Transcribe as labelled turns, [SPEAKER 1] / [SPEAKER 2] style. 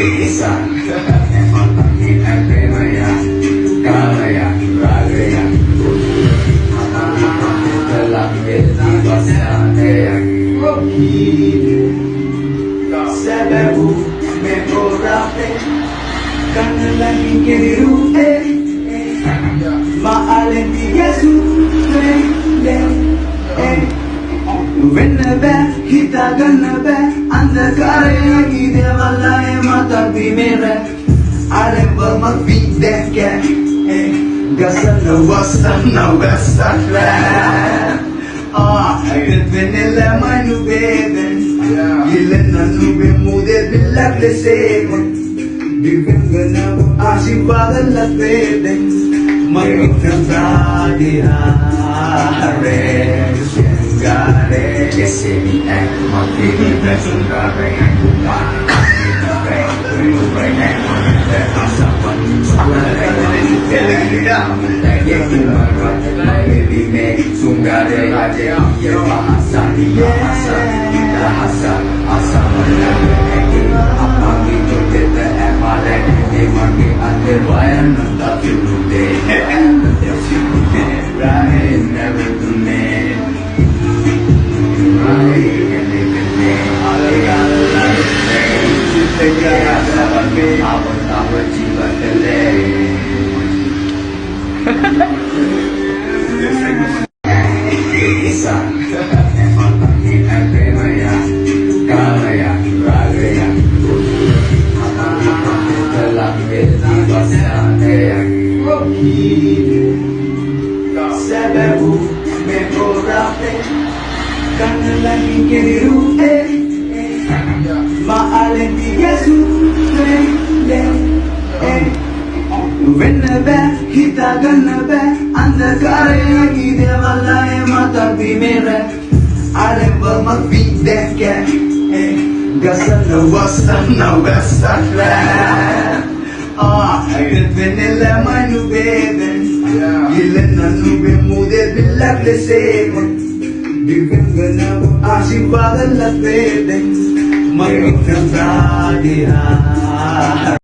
[SPEAKER 1] Isa Ang premaya Kamaya Ragaya Talangit Basaya Sababu Memorable Kanalangin kinirute Maalim di Yesu Vennabe Hitagannabe Andakare Idevallaye Matabi mere Areva magvideke Gasana wasana vesakre Gretvenella manu beden Gilena nube mude bilakle seven Divengana Ashirvadan latveden Magiknatadihare Sungare Yeseni ek Magvini Vesungare Sungare aja ya bahasa bahasa bahasa asal apa gitu kita emale di mati ande bayan tak dulu deh right never to me right never to me awal jiwa tele Isa Ang premaya Kamaya Ragaya Talangit Basaya Sababu Memorable Kanalangin kinirute Maalim di Yesu Vennabe Hitagannabe Andakare Idevallaye Matabi mere Areva magvideke Gasana wasana vesakre Gretvenella manu beden Gilena nube mude bilakle seven Divengana Ashirvadan latveden Magiknatadihare